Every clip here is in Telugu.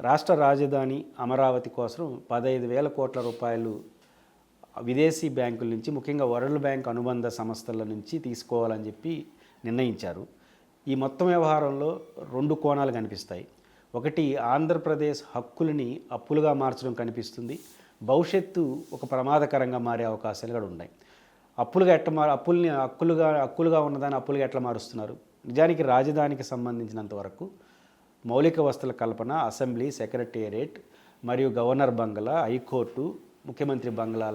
రాష్ట్ర రాజధాని అమరావతి కోసం 15,000 కోట్ల రూపాయలు విదేశీ బ్యాంకుల నుంచి, ముఖ్యంగా వరల్డ్ బ్యాంక్ అనుబంధ సంస్థల నుంచి తీసుకోవాలని చెప్పి నిర్ణయించారు. ఈ మొత్తం వ్యవహారంలో 2 కోణాలు కనిపిస్తాయి. ఒకటి, ఆంధ్రప్రదేశ్ హక్కులని అప్పులుగా మార్చడం కనిపిస్తుంది. భవిష్యత్తు ఒక ప్రమాదకరంగా మారే అవకాశాలు కూడా ఉన్నాయి. హక్కులుగా ఉన్నదాన్ని అప్పులుగా ఎట్లా మారుస్తున్నారు? నిజానికి రాజధానికి సంబంధించినంత వరకు మౌలిక వసతుల కల్పన, అసెంబ్లీ, సెక్రటేరియట్ మరియు గవర్నర్ బంగ్లా, హైకోర్టు, ముఖ్యమంత్రి బంగ్లా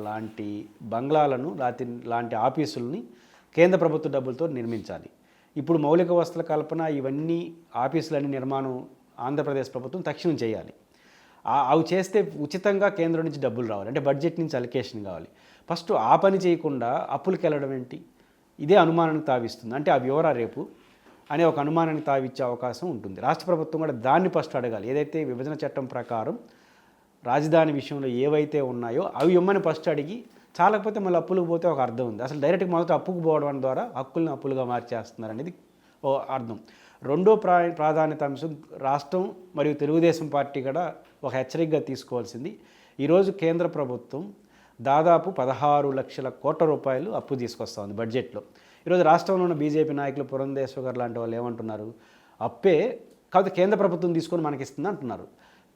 లాంటి ఆఫీసుల్ని కేంద్ర ప్రభుత్వ డబ్బులతో నిర్మించాలి. ఇప్పుడు మౌలిక వసతుల కల్పన, ఇవన్నీ ఆఫీసులన్నీ నిర్మాణం ఆంధ్రప్రదేశ్ ప్రభుత్వం తక్షణం చేయాలి. అవి చేస్తే ఉచితంగా కేంద్రం నుంచి డబ్బులు రావాలి, అంటే బడ్జెట్ నుంచి అలొకేషన్ కావాలి. ఫస్ట్ ఆ పని చేయకుండా అప్పులకి వెళ్ళడం ఏంటి? ఇదే అనుమానానికి తావిస్తుంది. అంటే ఆ వివరా రేపు అనే ఒక అనుమానానికి తావిచ్చే అవకాశం ఉంటుంది. రాష్ట్ర ప్రభుత్వం కూడా దాన్ని ఫస్ట్ అడగాలి. ఏదైతే విభజన చట్టం ప్రకారం రాజధాని విషయంలో ఏవైతే ఉన్నాయో అవి ఇమ్మని ఫస్ట్ అడిగి, చాలకపోతే మళ్ళీ అప్పులకు పోతే ఒక అర్థం ఉంది. అసలు డైరెక్ట్గా మొదట అప్పుకు పోవడం ద్వారా హక్కుల్ని అప్పులుగా మార్చేస్తున్నారు అనేది ఓ అర్థం. రెండో ప్రాధాన్యత అంశం, రాష్ట్రం మరియు తెలుగుదేశం పార్టీ కూడా ఒక హెచ్చరికగా తీసుకోవాల్సింది. ఈరోజు కేంద్ర ప్రభుత్వం దాదాపు 16 లక్షల కోట్ల రూపాయలు అప్పు తీసుకొస్తూ ఉంది బడ్జెట్లో. ఈరోజు రాష్ట్రంలో ఉన్న బీజేపీ నాయకులు, పురంధేశ్వర్ గారు లాంటి వాళ్ళు ఏమంటున్నారు? అప్పే కాకపోతే కేంద్ర ప్రభుత్వం తీసుకొని మనకి ఇస్తుంది అంటున్నారు.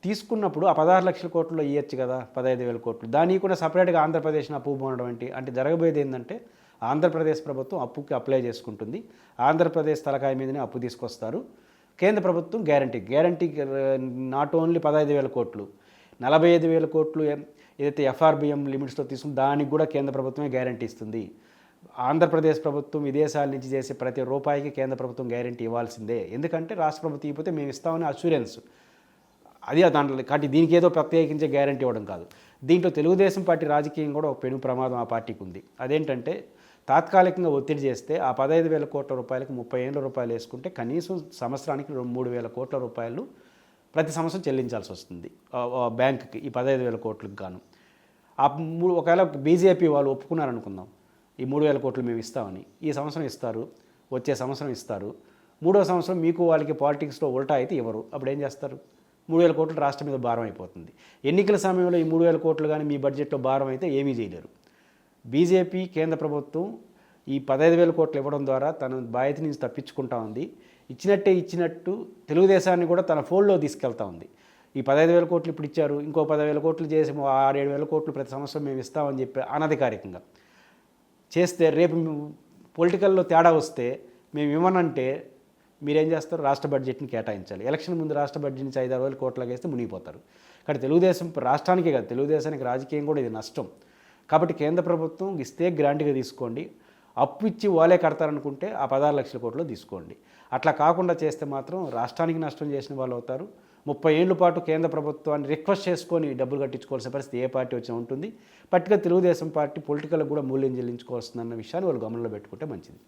తీసుకున్నప్పుడు ఆ 16 లక్షల కోట్లు ఇవ్వచ్చు కదా, 15,000 కోట్లు. దానికి కూడా సపరేట్గా ఆంధ్రప్రదేశ్ని అప్పు పోవడం అంటే జరగబోయేది ఏంటంటే, ఆంధ్రప్రదేశ్ ప్రభుత్వం అప్పుకి అప్లై చేసుకుంటుంది. ఆంధ్రప్రదేశ్ తలకాయ మీదనే అప్పు తీసుకొస్తారు. కేంద్ర ప్రభుత్వం గ్యారంటీ నాట్ ఓన్లీ 15,000 కోట్లు, 45,000 కోట్లు ఏదైతే ఎఫ్ఆర్బిఎం లిమిట్స్తో తీసుకుని దానికి కూడా కేంద్ర ప్రభుత్వమే గ్యారంటీ ఇస్తుంది. ఆంధ్రప్రదేశ్ ప్రభుత్వం విదేశాల నుంచి చేసే ప్రతి రూపాయికి కేంద్ర ప్రభుత్వం గ్యారంటీ ఇవ్వాల్సిందే. ఎందుకంటే రాష్ట్ర ప్రభుత్వం ఇవ్వకపోతే మేము ఇస్తామని అష్యూరెన్స్ అది దాంట్లో. కాబట్టి దీనికి ఏదో ప్రత్యేకించే గ్యారంటీ ఇవ్వడం కాదు. దీంట్లో తెలుగుదేశం పార్టీ రాజకీయం కూడా ఒక పెను ప్రమాదం ఆ పార్టీకి ఉంది. అదేంటంటే, తాత్కాలికంగా ఒత్తిడి చేస్తే ఆ 15,000 కోట్ల రూపాయలకు 30,000 రూపాయలు వేసుకుంటే కనీసం సంవత్సరానికి 3,000 కోట్ల రూపాయలు ప్రతి సంవత్సరం చెల్లించాల్సి వస్తుంది బ్యాంకుకి, ఈ 15,000 కోట్లకు గాను. ఒకవేళ బీజేపీ వాళ్ళు ఒప్పుకున్నారనుకుందాం, ఈ 3,000 కోట్లు మేము ఇస్తామని, ఈ సంవత్సరం ఇస్తారు, వచ్చే సంవత్సరం ఇస్తారు. 3వ సంవత్సరం మీకు వాళ్ళకి పాలిటిక్స్లో ఉల్టా అయితే ఇవ్వరు. అప్పుడు ఏం చేస్తారు? 3,000 కోట్లు రాష్ట్రం మీద భారం అయిపోతుంది. ఎన్నికల సమయంలో ఈ 3,000 కోట్లు కానీ మీ బడ్జెట్లో భారం అయితే ఏమీ చేయలేరు. బీజేపీ కేంద్ర ప్రభుత్వం ఈ 15,000 కోట్లు ఇవ్వడం ద్వారా తన బాధ్యత నుంచి తప్పించుకుంటా ఉంది. ఇచ్చినట్టు తెలుగుదేశాన్ని కూడా తన ఫోల్డ్లో తీసుకెళ్తా ఉంది. ఈ 15,000 కోట్లు ఇప్పుడు ఇచ్చారు, ఇంకో 10,000 కోట్లు చేసి 6,000-7,000 కోట్లు ప్రతి సంవత్సరం మేము ఇస్తామని చెప్పి అనధికారికంగా చేస్తే, రేపు పొలిటికల్లో తేడా వస్తే మేము ఇవ్వనంటే మీరేం చేస్తారు? రాష్ట్ర బడ్జెట్ని కేటాయించాలి. ఎలక్షన్ ముందు రాష్ట్ర బడ్జెట్ నుంచి 5,000 కోట్లకి వేస్తే మునిగిపోతారు. కాబట్టి తెలుగుదేశం రాష్ట్రానికే కాదు, తెలుగుదేశానికి రాజకీయం కూడా ఇది నష్టం. కాబట్టి కేంద్ర ప్రభుత్వం ఇస్తే గ్రాంట్గా తీసుకోండి, అప్పు ఇచ్చి వాళ్ళే కడతారనుకుంటే ఆ 16 లక్షల కోట్లు తీసుకోండి. అట్లా కాకుండా చేస్తే మాత్రం రాష్ట్రానికి నష్టం చేసిన వాళ్ళు అవుతారు. 30 ఏళ్ల పాటు కేంద్ర ప్రభుత్వాన్ని రిక్వెస్ట్ చేసుకొని డబ్బులు కట్టించుకోవాల్సిన పరిస్థితి ఏ పార్టీ వచ్చినా ఉంటుంది. పట్టిగా తెలుగుదేశం పార్టీ పొలిటికల్గా కూడా మూల్యం చెల్లించుకోవాల్సిందన్న విషయాన్ని వాళ్ళు గమనంలో పెట్టుకుంటే మంచిది.